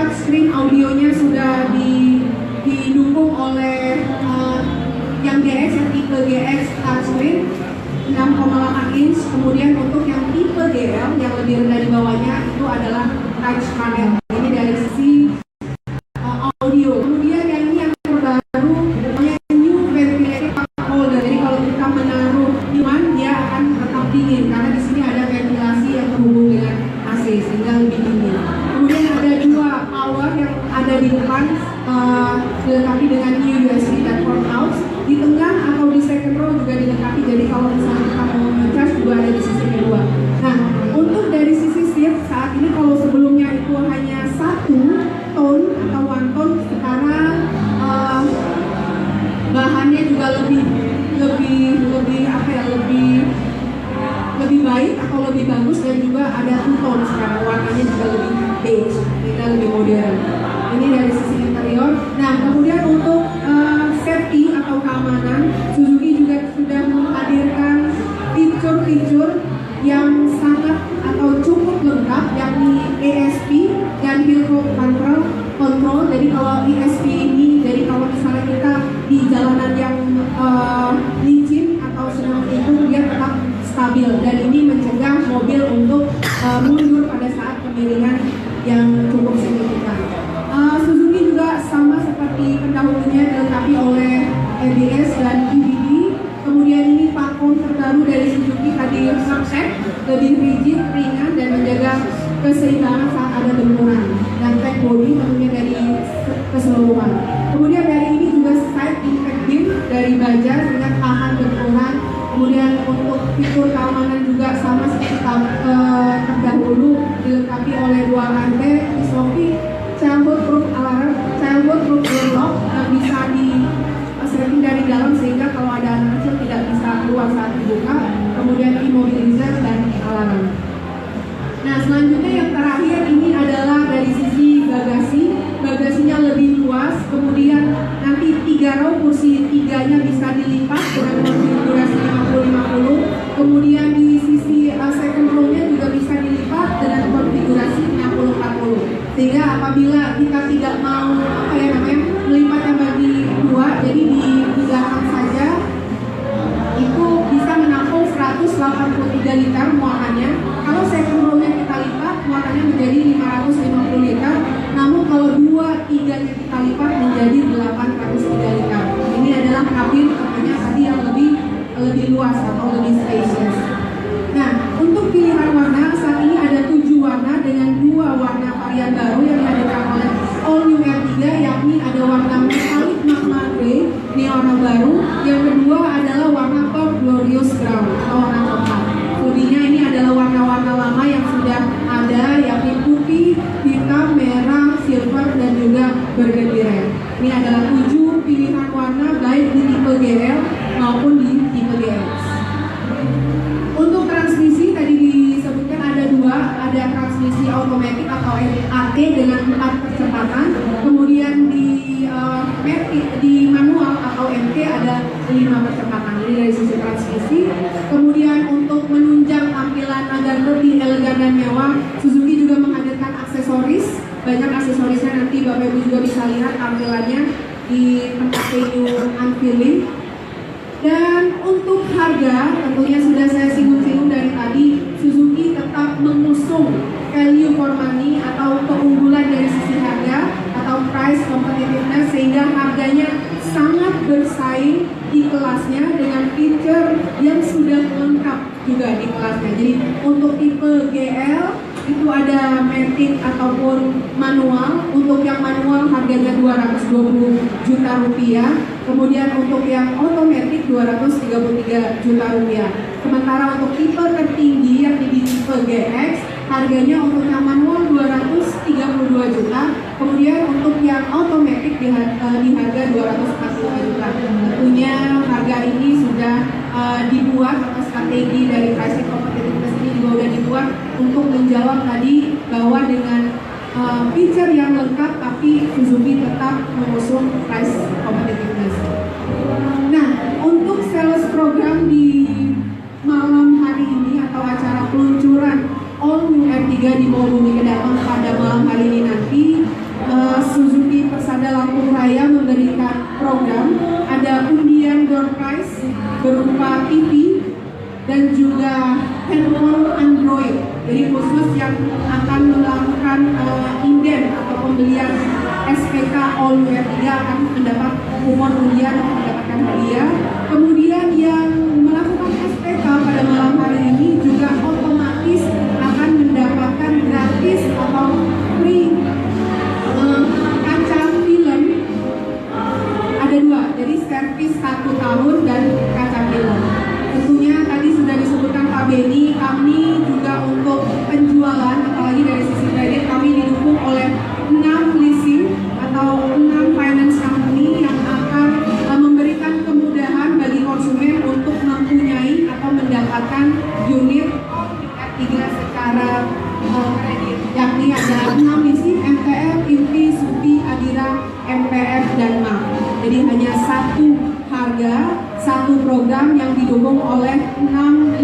touchscreen, audionya sudah didukung oleh yang GX, yang tipe GX touchscreen 6,8 inch. Kemudian untuk yang tipe GL yang lebih rendah di bawahnya itu adalah touch panel. Ini dari sisi audio. Kemudian yang ini yang terbaru namanya new ventilated cup holder. Jadi kalau kita menaruh minuman dia akan tetap dingin karena di sini ada ventilasi yang terhubung dengan AC sehingga lebih dingin. Kemudian ada dua power yang ada di depan dilengkapi dengan new USB dan port out. Di tengah atau di second row juga dilengkapi, jadi kalau misalnya kita mau ngecas juga ada di sisi kedua. Nah, untuk dari sisi seat saat ini kalau sebelumnya itu hanya 1 tone atau 1 tone, sekarang bahannya juga lebih baik atau lebih bagus, dan juga ada 2 tone sekarang, warnanya juga lebih beige, sehingga lebih modern. Ini dari sisi interior. Nah, kemudian untuk safety atau keamanan, Suzuki juga sudah menghadirkan fitur-fitur yang sangat atau cukup lengkap, yakni ESP dan Hill Control. Jadi kalau ESP ini, jadi kalau misalnya kita di jalanan yang licin atau sedang itu, dia tetap stabil, dan ini mencegah mobil untuk mundur pada saat kemiringan yang cukup signifikan. Suzuki juga sama seperti pendahulunya dilengkapi oleh ABS dan EBD. Kemudian ini platform terbaru dari Suzuki tadi Sunset, lebih rigid, ringan, dan menjaga keseimbangan saat ada benturan, dan track body tentunya dari keseluruhan. Kemudian dari ini juga side impact beam dari baja sehingga tahan benturan. Kemudian untuk fitur keamanan juga sama seperti terdahulu, dilengkapi oleh 2 rantai Isofi childhood proof alarm, childhood proof door lock yang bisa di setting dari dalam sehingga kalau ada anak kecil tidak bisa keluar saat dibuka. Kemudian immobilizer dan alarm. Nah, selanjutnya yang terakhir ini adalah dari sisi bagasi. Bagasinya lebih luas, kemudian nanti 3 row, kursi 3-nya bisa dilipat dengan konfigurasi 50-50. Kemudian di sisi second row-nya juga bisa dilipat dengan konfigurasi 60-40. Sehingga apabila kita tidak mau melipatnya bagi 2, jadi di belakang saja itu bisa menampung 183 liter muatannya. Kalau second row-nya kita lipat, muatannya menjadi 550 liter. Namun kalau 2-3-nya kita lipat menjadi 803 liter. Ini adalah kabin tentunya tadi yang lebih luas atau lebih spacious. Nah, untuk pilihan warna saat ini ada 7 warna dengan 2 warna varian baru yang dihadirkan oleh All New R3, yakni ada warna metallic magma grey, ini warna baru. Yang kedua adalah warna Purple Glorious Brown atau warna coklat. Bodinya ini adalah warna-warna lama yang sudah ada, yakni putih, hitam, merah, silver, dan juga burgundy red. Ini adalah 7 pilihan warna baik di tipe GL maupun di tipe GX. Untuk transmisi tadi disebutkan ada 2, ada transmisi otomatis atau AT dengan 4 percepatan. Kemudian di manual atau MT ada 5 percepatan. Jadi dari sisi transmisi. Kemudian untuk menunjang tampilan agar lebih elegan dan mewah, Suzuki juga menghadirkan aksesoris. Banyak aksesorisnya, nanti Bapak Ibu juga bisa lihat tampilannya di tempat venue unveiling. Dan untuk harga, tentunya sudah saya singgung-singgung dari tadi, Suzuki tetap mengusung value for money atau keunggulan dari sisi harga atau price competitiveness, sehingga harganya sangat bersaing di kelasnya dengan fitur yang sudah lengkap juga di kelasnya. Jadi untuk tipe GL itu ada matic ataupun manual. Untuk yang manual harganya 220 juta rupiah. Kemudian untuk yang otomatis 233 juta rupiah. Sementara untuk tipe tertinggi yang di tipe GX, harganya untuk yang manual 232 juta. Kemudian untuk yang otomatis di harga 245 juta. Tentunya harga ini sudah dibuat atau strategi dari pricing competitiveness ini juga sudah dibuat untuk menjawab tadi bahwa dengan feature yang lengkap tapi Suzuki tetap mengusung price competitiveness. Nah, untuk sales program di malam hari ini atau acara peluncuran All New R3 di Mall Bumi Kedaton pada malam hari ini nanti, Suzuki Persada Lampung Raya memberikan program, ada undian door prize berupa TV dan juga handphone Android. Jadi khusus yang akan melakukan inden atau pembelian SPK All Wear 3 akan mendapat kupon undian untuk mendapatkan hadiah. Kemudian yang melakukan SPK pada malam hari ini juga otomatis akan mendapatkan gratis atau free kaca film. Ada dua, jadi servis 1 tahun dan kaca film. Tentunya tadi sudah disebutkan Pak Beni, kami juga untuk penjualan, apalagi dari sisi kredit, kami didukung oleh 6 leasing atau 6 finance company yang akan memberikan kemudahan bagi konsumen untuk mempunyai atau mendapatkan unit tingkat 3 secara kredit, yakni ada 6 leasing, MTL, Inti, Supi, Adira, MPF, dan MAP. Jadi hanya satu harga, satu program yang didukung oleh 6